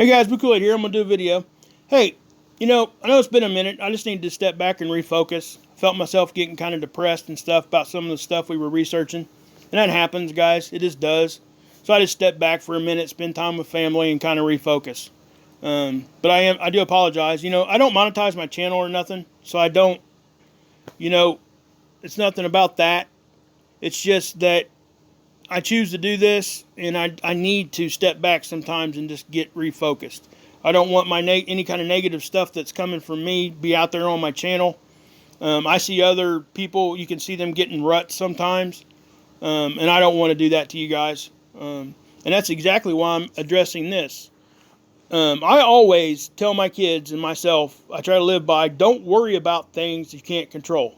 Hey guys, Kool-Aid here. I'm going to do a video. Hey, I know it's been a minute. I just need to step back and refocus. Felt myself getting kind of depressed and stuff about some of the stuff we were researching. And that happens, guys. It just does. So I just stepped back for a minute, spend time with family, and kind of refocus. But I do apologize. I don't monetize my channel or nothing. So I don't, it's nothing about that. It's just that I choose to do this, and I need to step back sometimes and just get refocused. I don't want my any kind of negative stuff that's coming from me be out there on my channel. I see other people, you can see them getting ruts sometimes, and I don't want to do that to you guys. And that's exactly why I'm addressing this. I always tell my kids and myself, I try to live by, don't worry about things you can't control.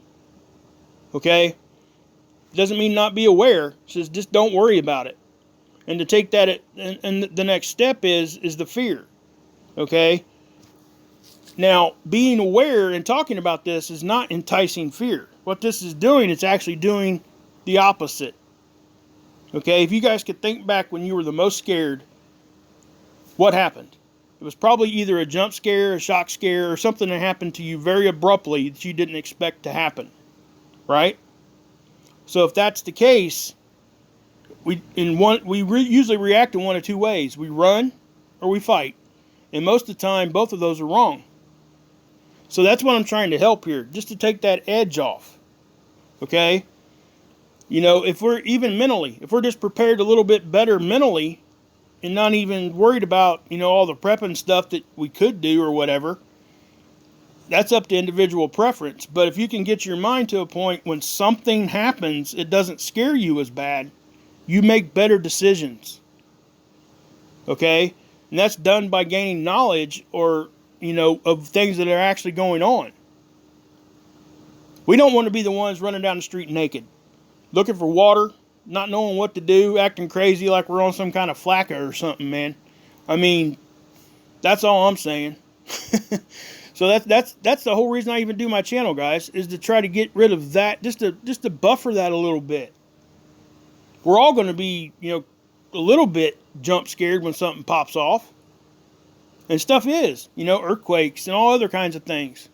Okay? Doesn't mean not be aware. It says just don't worry about it. And to take that, and the next step is the fear. Okay? Now, being aware and talking about this is not enticing fear. What this is doing, it's actually doing the opposite. Okay? If you guys could think back when you were the most scared, what happened? It was probably either a jump scare, a shock scare, or something that happened to you very abruptly that you didn't expect to happen. Right? So if that's the case, we usually react in one of two ways. We run or we fight. And most of the time, both of those are wrong. So that's what I'm trying to help here, just to take that edge off. Okay? If we're even mentally, if we're just prepared a little bit better mentally and not even worried about, all the prepping stuff that we could do or whatever, that's up to individual preference. But if you can get your mind to a point when something happens, it doesn't scare you as bad, you make better decisions. Okay? And that's done by gaining knowledge or, of things that are actually going on. We don't want to be the ones running down the street naked, looking for water, not knowing what to do, acting crazy like we're on some kind of flakka or something, man. I mean, that's all I'm saying. So that's the whole reason I even do my channel, guys, is to try to get rid of that, just to buffer that a little bit. We're all going to be, a little bit jump scared when something pops off. And stuff is, earthquakes and all other kinds of things.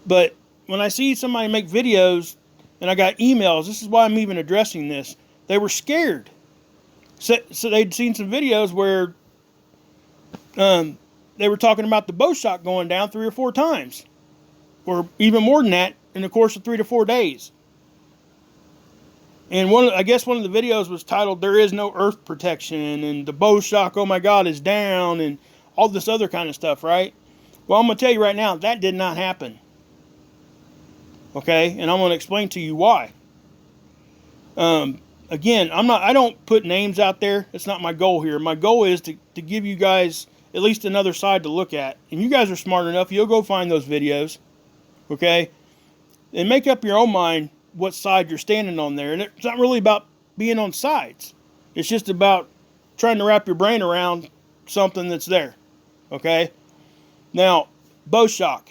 But when I see somebody make videos, and I got emails, this is why I'm even addressing this, they were scared. So they'd seen some videos where they were talking about the Bowshock going down 3 or 4 times. Or even more than that in the course of 3 to 4 days. And I guess one of the videos was titled, "There is no earth protection," and the Bowshock, oh my God, is down, and all this other kind of stuff, right? Well, I'm going to tell you right now, that did not happen. Okay? And I'm going to explain to you why. Again, I don't put names out there. It's not my goal here. My goal is to give you guys at least another side to look at. And you guys are smart enough, you'll go find those videos. Okay? And make up your own mind what side you're standing on there. And it's not really about being on sides. It's just about trying to wrap your brain around something that's there. Okay? Now, Bowshock.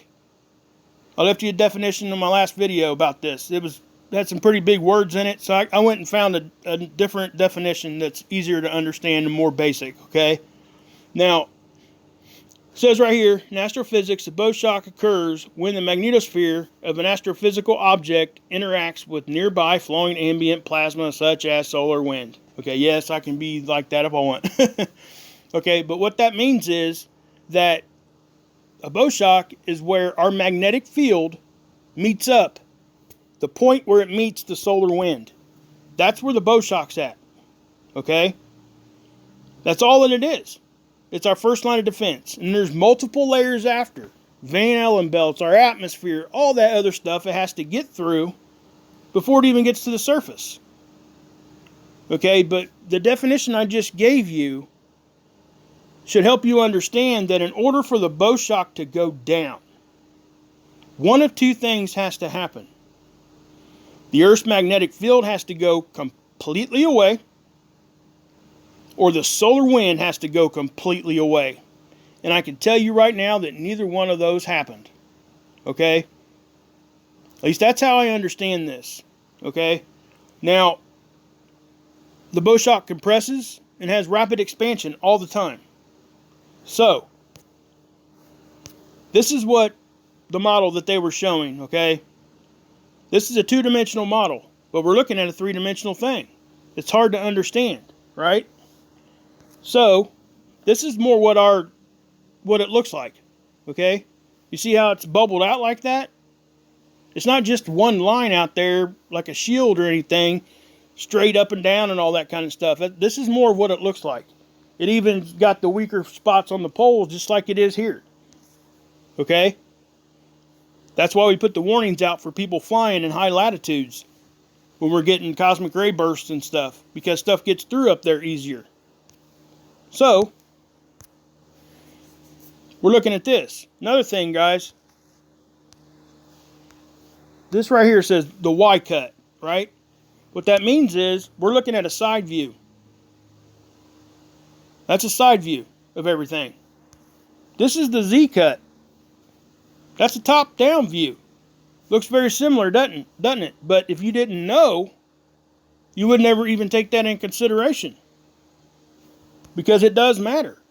I left you a definition in my last video about this. It had some pretty big words in it, so I went and found a different definition that's easier to understand and more basic. Okay? Now, it says right here, in astrophysics, a Bowshock occurs when the magnetosphere of an astrophysical object interacts with nearby flowing ambient plasma such as solar wind. Okay, yes, I can be like that if I want. Okay, but what that means is that a Bowshock is where our magnetic field meets up. The point where it meets the solar wind. That's where the Bowshock's at. Okay? That's all that it is. It's our first line of defense. And there's multiple layers after. Van Allen belts, our atmosphere, all that other stuff it has to get through before it even gets to the surface. Okay, but the definition I just gave you should help you understand that in order for the Bowshock to go down, one of two things has to happen. The Earth's magnetic field has to go completely away, or the solar wind has to go completely away. And I can tell you right now that neither one of those happened. Okay? At least that's how I understand this. Okay? Now, the Bowshock compresses and has rapid expansion all the time. So, this is what the model that they were showing, okay? This is a two-dimensional model, but we're looking at a three-dimensional thing. It's hard to understand, right? So, this is more what it looks like, okay? You see how it's bubbled out like that? It's not just one line out there like a shield or anything, straight up and down and all that kind of stuff. This is more of what it looks like. It even got the weaker spots on the poles just like it is here, okay? That's why we put the warnings out for people flying in high latitudes when we're getting cosmic ray bursts and stuff, because stuff gets through up there easier. So, we're looking at this. Another thing, guys. This right here says the Y cut, right? What that means is we're looking at a side view. That's a side view of everything. This is the Z cut. That's a top-down view. Looks very similar, doesn't it? But if you didn't know, you would never even take that in consideration, because it does matter.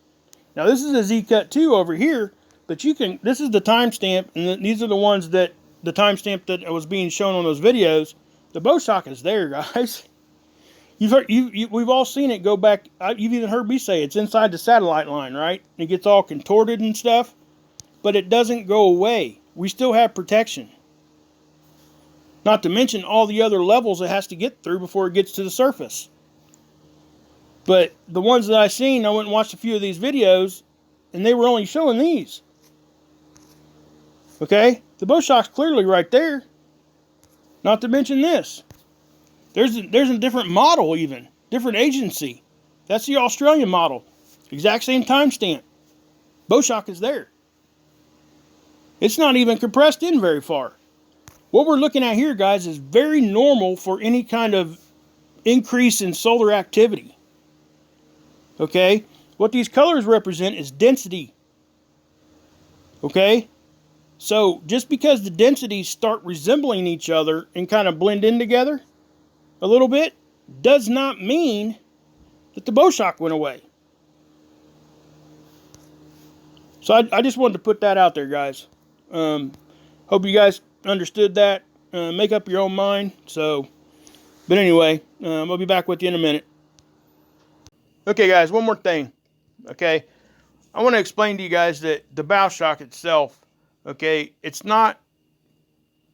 Now this is a Z cut too over here, but this is the timestamp, and these are the ones that the timestamp that was being shown on those videos. The Bowshock is there, guys. We've all seen it go back. You've even heard me say it's inside the satellite line, right? It gets all contorted and stuff, but it doesn't go away. We still have protection. Not to mention all the other levels it has to get through before it gets to the surface. But the ones that I seen, I went and watched a few of these videos, and they were only showing these. Okay? The Bowshock's clearly right there. Not to mention this. There's a different model even. Different agency. That's the Australian model. Exact same timestamp. Bowshock is there. It's not even compressed in very far. What we're looking at here, guys, is very normal for any kind of increase in solar activity. Okay? What these colors represent is density. Okay? So, just because the densities start resembling each other and kind of blend in together a little bit, does not mean that the Bowshock went away. So, I just wanted to put that out there, guys. Hope you guys understood that. Make up your own mind. So, but anyway, I'll be back with you in a minute. Okay, guys, one more thing. Okay, I want to explain to you guys that the Bowshock itself, okay, it's not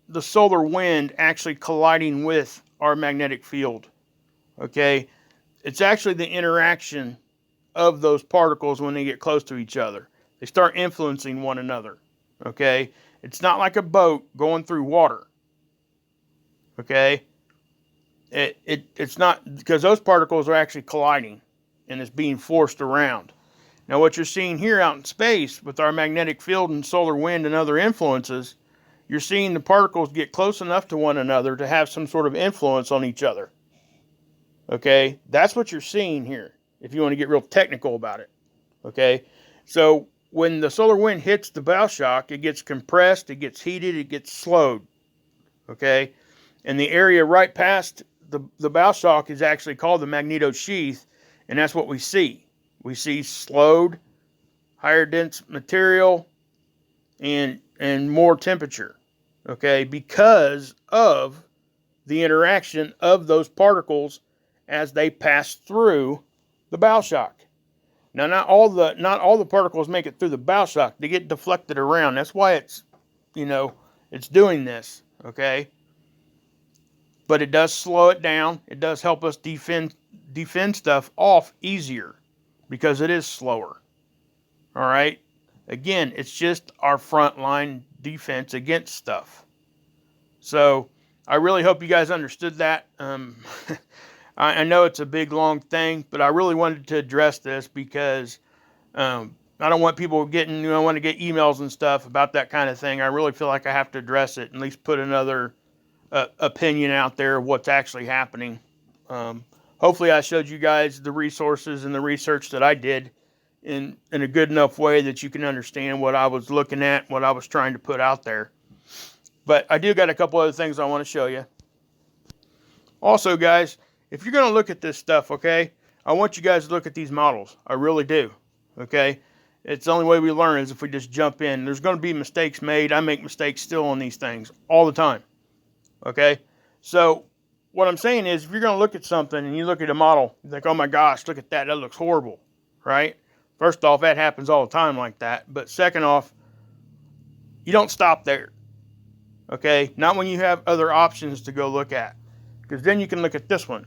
the solar wind actually colliding with our magnetic field. Okay, it's actually the interaction of those particles when they get close to each other. They start influencing one another. Okay, it's not like a boat going through water. Okay, it's not, because those particles are actually colliding and it's being forced around. Now what you're seeing here out in space with our magnetic field and solar wind and other influences, you're seeing the particles get close enough to one another to have some sort of influence on each other. Okay, that's what you're seeing here, if you want to get real technical about it. Okay, so when the solar wind hits the Bowshock, it gets compressed, it gets heated, it gets slowed. Okay, and the area right past the Bowshock is actually called the magnetosheath, and that's what we see. We see slowed, higher dense material, and more temperature. Okay, because of the interaction of those particles as they pass through the Bowshock. Now, not all the particles make it through the Bowshock. They get deflected around. That's why it's doing this. Okay, but it does slow it down. It does help us defend stuff off easier because it is slower. All right. Again, it's just our front line defense against stuff. So I really hope you guys understood that. I know it's a big, long thing, but I really wanted to address this because I don't want people getting, want to get emails and stuff about that kind of thing. I really feel like I have to address it, and at least put another opinion out there of what's actually happening. Hopefully I showed you guys the resources and the research that I did in a good enough way that you can understand what I was looking at, what I was trying to put out there. But I do got a couple other things I want to show you. Also, guys, if you're going to look at this stuff, okay, I want you guys to look at these models. I really do. Okay, It's the only way we learn is if we just jump in. There's going to be mistakes made. I make mistakes still on these things all the time. Okay? So what I'm saying is, if you're going to look at something and you look at a model, you think, oh my gosh, look at that. That looks horrible. Right? First off, that happens all the time like that. But second off, you don't stop there. Okay? Not when you have other options to go look at. Because then you can look at this one.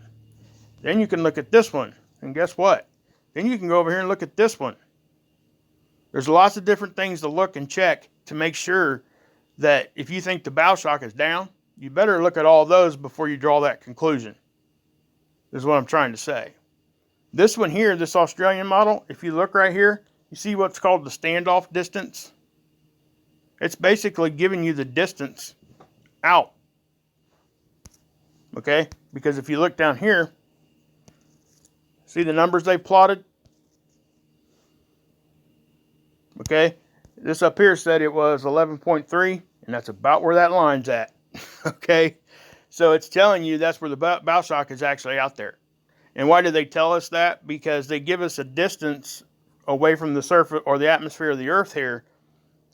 Then you can look at this one. And guess what? Then you can go over here and look at this one. There's lots of different things to look and check to make sure that if you think the Bowshock is down, you better look at all those before you draw that conclusion. This is what I'm trying to say. This one here, this Australian model, if you look right here, you see what's called the standoff distance? It's basically giving you the distance out. Okay? Because if you look down here, see the numbers they plotted? Okay, this up here said it was 11.3, and that's about where that line's at. Okay, so it's telling you that's where the Bowshock is actually out there. And why do they tell us that? Because they give us a distance away from the surface or the atmosphere of the Earth here,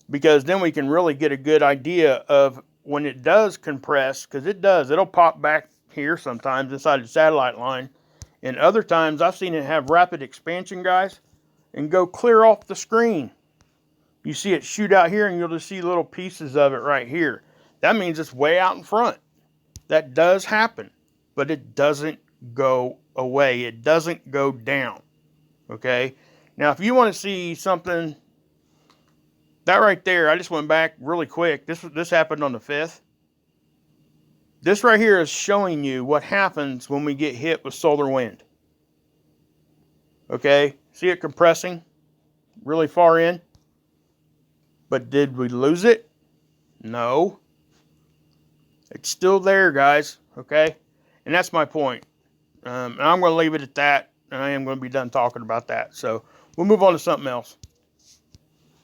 because then we can really get a good idea of when it does compress, because it does. It'll pop back here sometimes inside the satellite line, and other times I've seen it have rapid expansion, guys, and go clear off the screen. You see it shoot out here, and you'll just see little pieces of it right here. That means it's way out in front. That does happen, but it doesn't go away. It doesn't go down. Okay? Now, if you want to see something, that right there, I just went back really quick. This happened on the 5th. This right here is showing you what happens when we get hit with solar wind. Okay? See it compressing really far in? But did we lose it? No. It's still there, guys. Okay? And that's my point. And I'm going to leave it at that. And I am going to be done talking about that. So we'll move on to something else.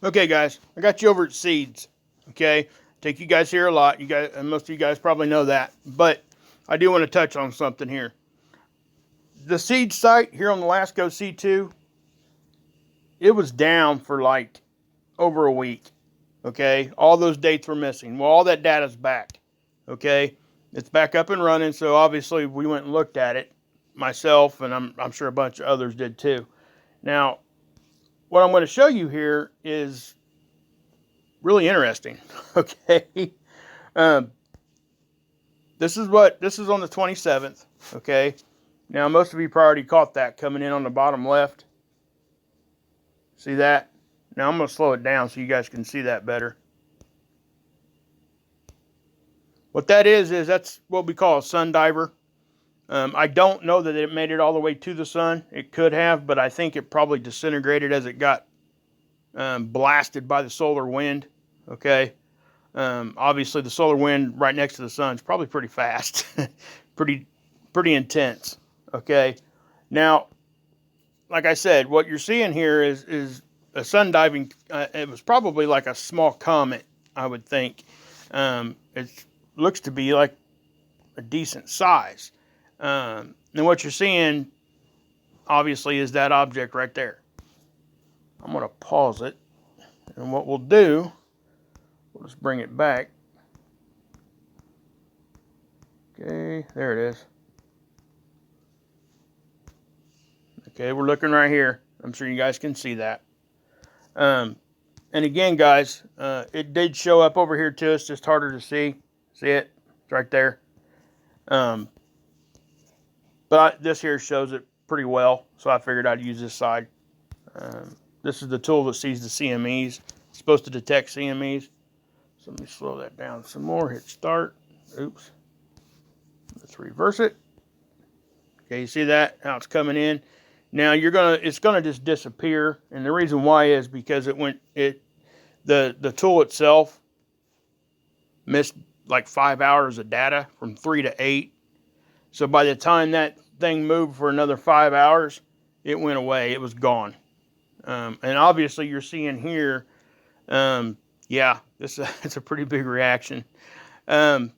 Okay, guys. I got you over at Seeds. Okay? Take you guys here a lot. You guys, and most of you guys probably know that. But I do want to touch on something here. The Seeds site here on the Lasco C2, it was down for like over a week. Okay, all those dates were missing. Well, all that data's back. Okay, it's back up and running. So obviously we went and looked at it, myself, and I'm sure a bunch of others did too. Now, what I'm going to show you here is really interesting. Okay, this is on the 27th. Okay, now most of you probably already caught that coming in on the bottom left. See that? Now I'm going to slow it down so you guys can see that better. What that is that's what we call a sun diver. I don't know that it made it all the way to the sun. It could have, but I think it probably disintegrated as it got blasted by the solar wind. Okay. Obviously the solar wind right next to the sun is probably pretty fast. pretty intense. Okay. Now, like I said, what you're seeing here is a sun diving. It was probably like a small comet, I would think. It looks to be like a decent size. And what you're seeing, obviously, is that object right there. I'm going to pause it. And what we'll do, we'll just bring it back. Okay, there it is. Okay, we're looking right here. I'm sure you guys can see that. And again, guys, it did show up over here too. It's just harder to see. See it? It's right there. But this here shows it pretty well, so I figured I'd use this side. This is the tool that sees the CMEs. It's supposed to detect CMEs. So let me slow that down some more. Hit start. Oops. Let's reverse it. Okay, you see that? How it's coming in. Now it's gonna just disappear, and the reason why is because the tool itself missed like 5 hours of data from 3 to 8. So by the time that thing moved for another 5 hours, it went away. It was gone. And obviously you're seeing here, yeah, it's a pretty big reaction. You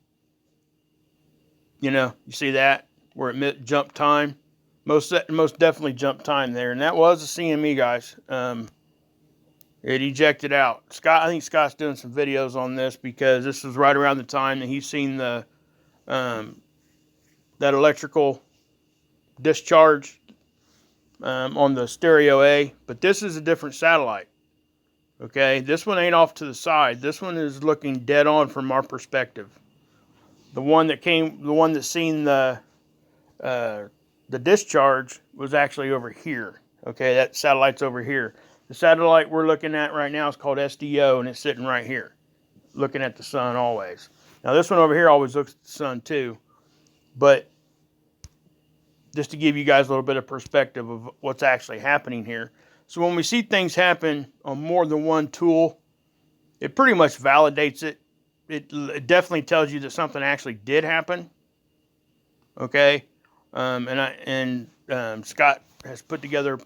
see that where it jumped time. Most definitely jumped time there, and that was a CME, guys. It ejected out. Scott, I think Scott's doing some videos on this because this was right around the time that he's seen the that electrical discharge on the stereo A. But this is a different satellite. Okay, this one ain't off to the side. This one is looking dead on from our perspective. The one that seen the discharge was actually over here. Okay, that satellite's over here. The satellite we're looking at right now is called SDO, and it's sitting right here, looking at the sun always. Now this one over here always looks at the sun too, but just to give you guys a little bit of perspective of what's actually happening here. So when we see things happen on more than one tool, it pretty much validates it. It definitely tells you that something actually did happen. Okay, and Scott has put together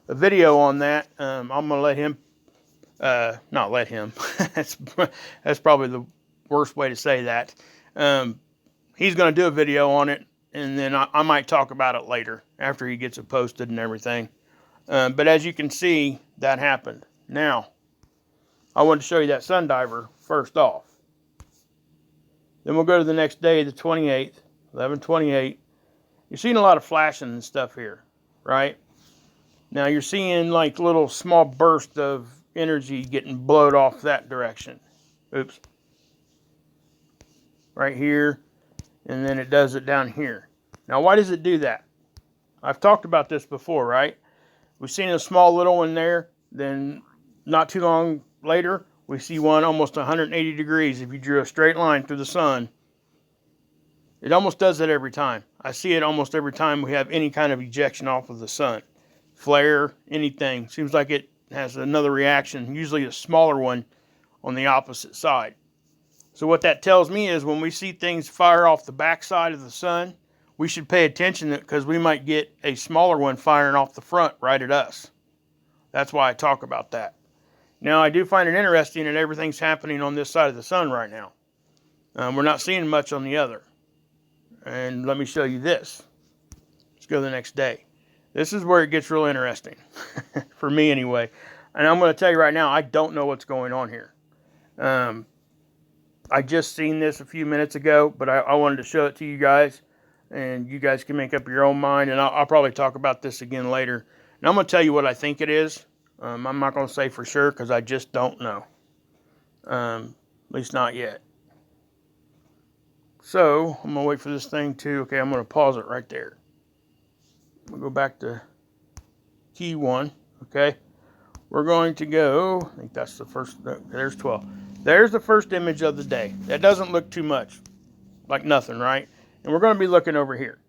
a video on that. I'm gonna let him, not let him. that's probably the worst way to say that. He's gonna do a video on it, and then I might talk about it later after he gets it posted and everything. But as you can see, that happened. Now, I wanted to show you that sun diver first off. Then we'll go to the next day, the 28th, 11/28. You're seeing a lot of flashing and stuff here, right? Now you're seeing like little small bursts of energy getting blowed off that direction. Oops. Right here, and then it does it down here. Now why does it do that? I've talked about this before, right? We've seen a small little one there, then not too long later, we see one almost 180 degrees. If you drew a straight line through the sun, it almost does that every time. I see it almost every time we have any kind of ejection off of the sun. Flare, anything. Seems like it has another reaction, usually a smaller one on the opposite side. So what that tells me is when we see things fire off the backside of the sun, we should pay attention because we might get a smaller one firing off the front right at us. That's why I talk about that. Now, I do find it interesting that everything's happening on this side of the sun right now. We're not seeing much on the other. And let me show you this. Let's go to the next day. This is where it gets real interesting, for me anyway. And I'm going to tell you right now, I don't know what's going on here. I just seen this a few minutes ago, but I wanted to show it to you guys. And you guys can make up your own mind. And I'll probably talk about this again later. And I'm going to tell you what I think it is. I'm not going to say for sure because I just don't know. At least not yet. So, I'm going to wait for this thing to... Okay, I'm going to pause it right there. We'll go back to key 1. Okay. We're going to go... I think that's the first... There's 12. There's the first image of the day. That doesn't look too much. Like nothing, right? And we're going to be looking over here.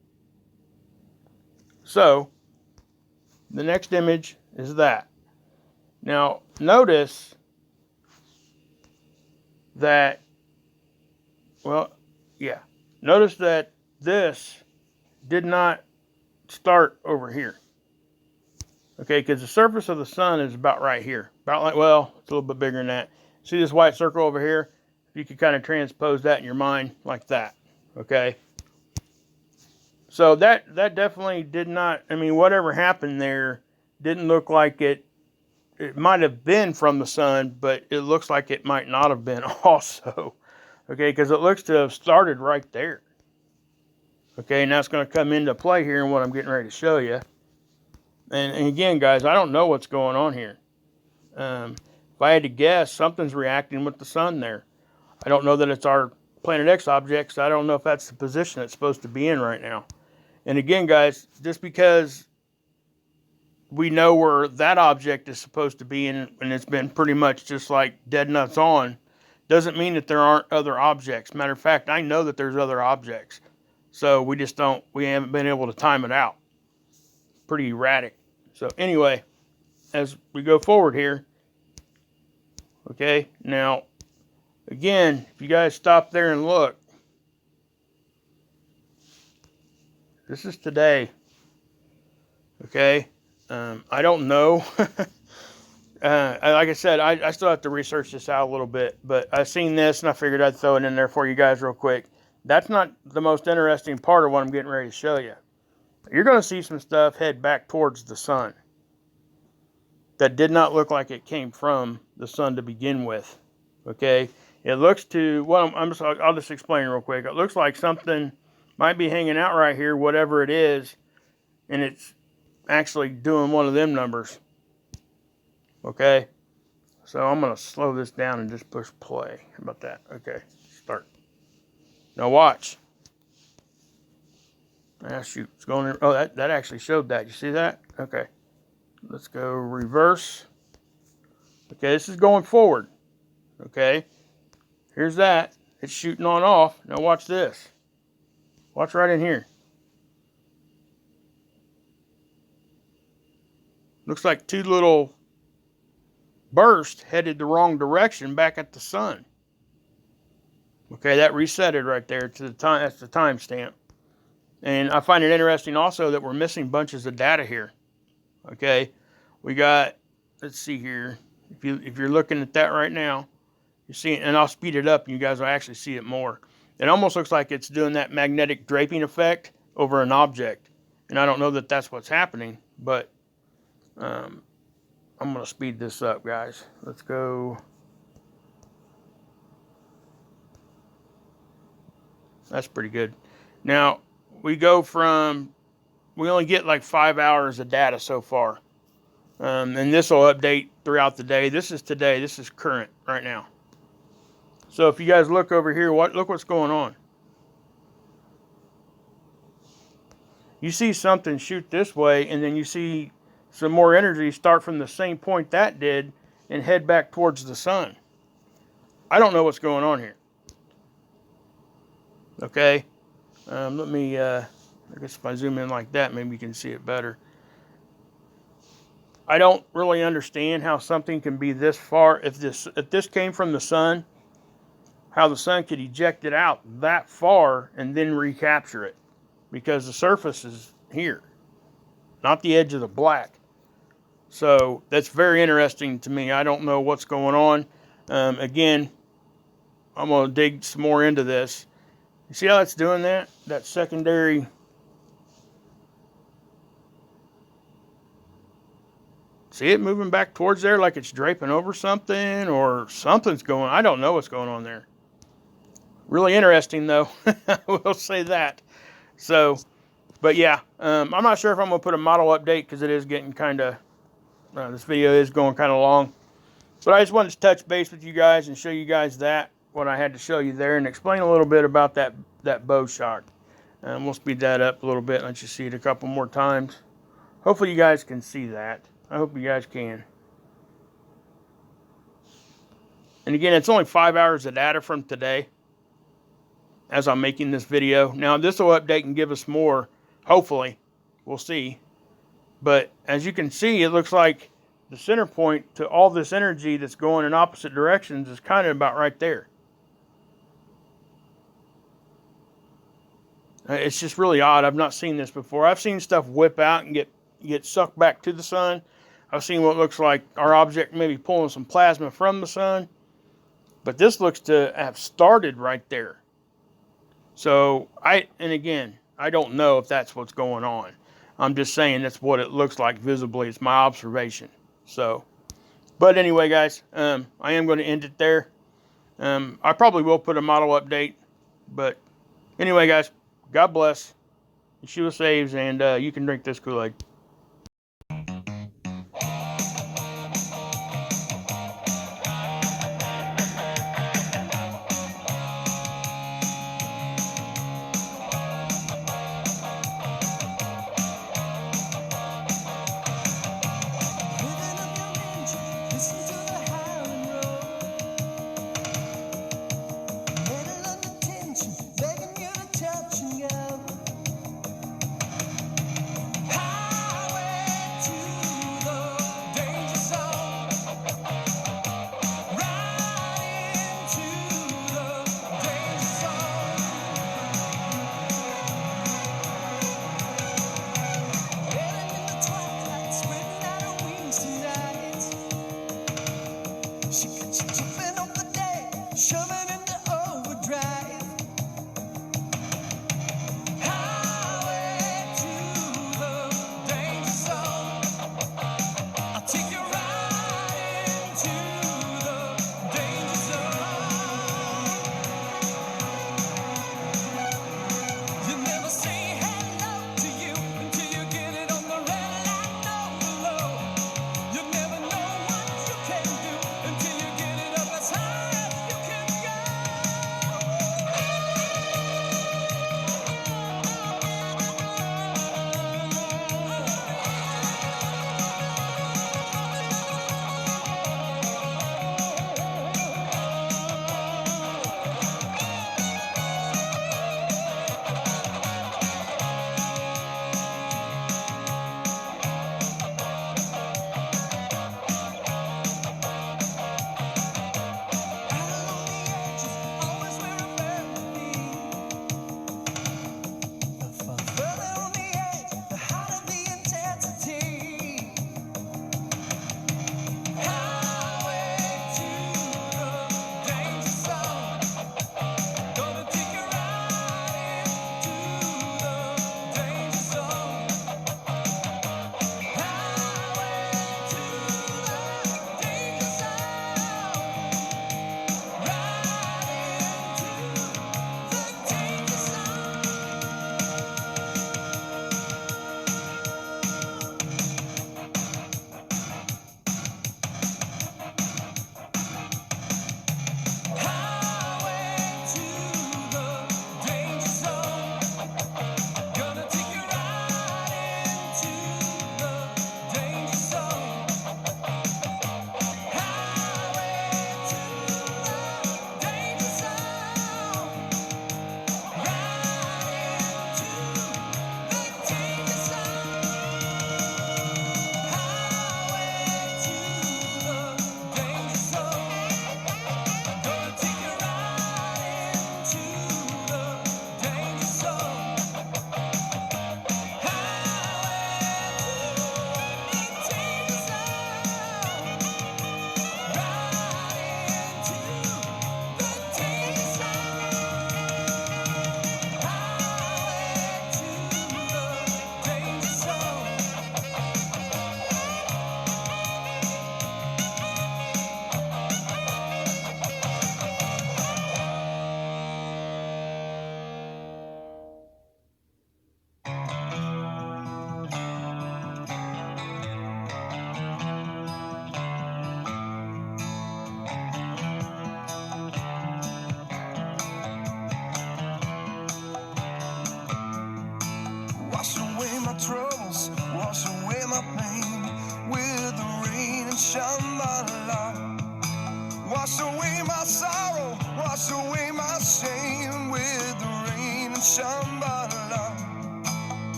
So, the next image is that. Now, notice that, well, yeah. Notice that this did not start over here. Okay, because the surface of the sun is about right here. About like, well, it's a little bit bigger than that. See this white circle over here? You could kind of transpose that in your mind like that. Okay. So that definitely did not, I mean, whatever happened there didn't look like it might have been from the sun, but it looks like it might not have been also. Okay, because it looks to have started right there. Okay, now it's going to come into play here in what I'm getting ready to show you. And again, guys, I don't know what's going on here. If I had to guess, something's reacting with the sun there. I don't know that it's our Planet X object, so I don't know if that's the position it's supposed to be in right now. And again, guys, just because we know where that object is supposed to be in, and it's been pretty much just like dead nuts on, doesn't mean that there aren't other objects. Matter of fact, I know that there's other objects. So we haven't been able to time it out. Pretty erratic. So anyway, as we go forward here, okay, now, again, if you guys stop there and look, this is today, okay? I don't know. Like I said, I still have to research this out a little bit, but I seen this and I figured I'd throw it in there for you guys real quick. That's not the most interesting part of what I'm getting ready to show you. You're going to see some stuff head back towards the sun. that did not look like it came from the sun to begin with. Okay, it looks to, well, I'll just explain real quick. It looks like something might be hanging out right here, whatever it is, and it's actually doing one of them numbers. Okay, so I'm going to slow this down and just push play. How about that? Okay, start. Now watch. Ah, shoot, it's going in. Oh, that actually showed that. You see that? Okay, let's go reverse. Okay, this is going forward. Okay, here's that. It's shooting on off. Now watch this. Watch right in here. Looks like two little bursts headed the wrong direction back at the sun. Okay, that reset it right there to the time. That's the timestamp. And I find it interesting also that we're missing bunches of data here. Okay, we got, let's see here. If you're looking at that right now, you see it, and I'll speed it up and you guys will actually see it more. It almost looks like it's doing that magnetic draping effect over an object. And I don't know that that's what's happening, but I'm going to speed this up, guys. Let's go. That's pretty good. Now, we only get like 5 hours of data so far. And this will update throughout the day. This is today. This is current right now. So if you guys look over here, look what's going on. You see something shoot this way, and then you see some more energy start from the same point that did and head back towards the sun. I don't know what's going on here. Okay. Let me, I guess if I zoom in like that, maybe you can see it better. I don't really understand how something can be this far. If this came from the sun, how the sun could eject it out that far and then recapture it, because the surface is here, not the edge of the black. So that's very interesting to me. I don't know what's going on. Again, I'm going to dig some more into this. You see how it's doing that? That secondary. See it moving back towards there like it's draping over something, or something's going on. I don't know what's going on there. Really interesting, though. We'll say that. So, but yeah, I'm not sure if I'm going to put a model update because it is getting kind of, this video is going kind of long. But I just wanted to touch base with you guys and show you guys what I had to show you there, and explain a little bit about that Bowshock. We'll speed that up a little bit and let you see it a couple more times. Hopefully you guys can see that. I hope you guys can. And again, it's only 5 hours of data from today as I'm making this video. Now, this will update and give us more, hopefully. We'll see. But as you can see, it looks like the center point to all this energy that's going in opposite directions is kind of about right there. It's just really odd. I've not seen this before. I've seen stuff whip out and get sucked back to the sun. I've seen what looks like our object maybe pulling some plasma from the sun. But this looks to have started right there. So, and again, I don't know if that's what's going on. I'm just saying that's what it looks like visibly. It's my observation. So, but anyway, guys, I am going to end it there. I probably will put a model update. But anyway, guys, God bless. Yeshua saves, and you can drink this Kool-Aid.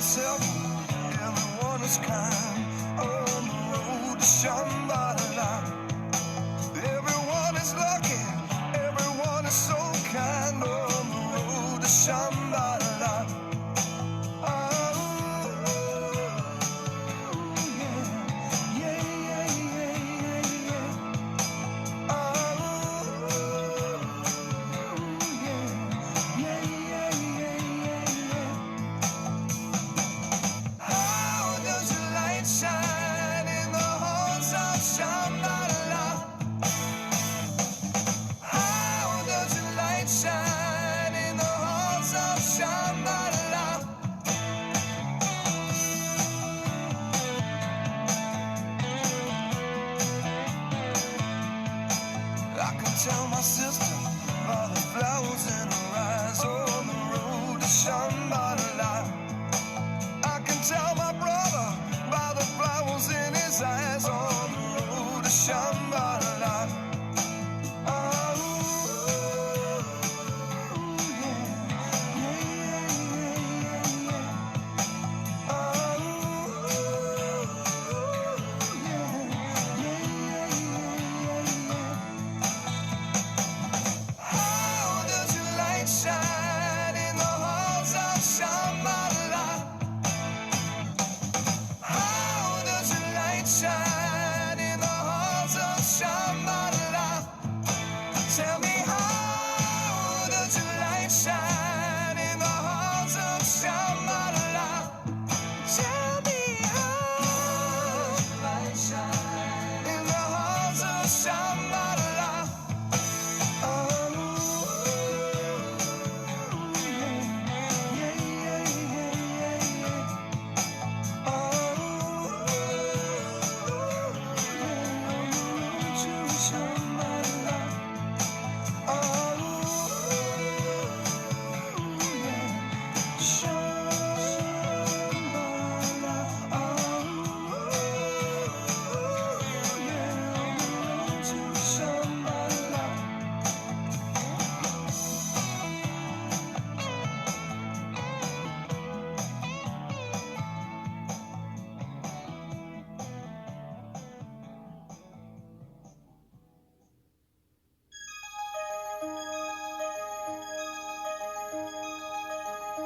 myself, everyone is kind. On the road to Shambhala, everyone is lucky, everyone is so kind. On the road to Shambhala. Tell my sister by the flowers in her eyes on the road to Shambhala. I can tell my brother by the flowers in his eyes on the road to Shambhala. Tell me, how does your light shine in the halls of Shambhala? Tell me, how does your light shine in the halls of Shambhala?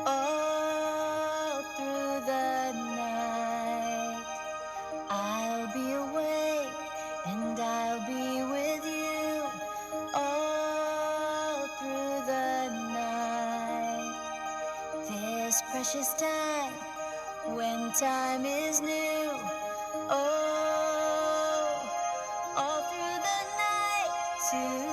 All through the night, I'll be awake and I'll be with you. All through the night, this precious time when time is new. Oh, all through the night too.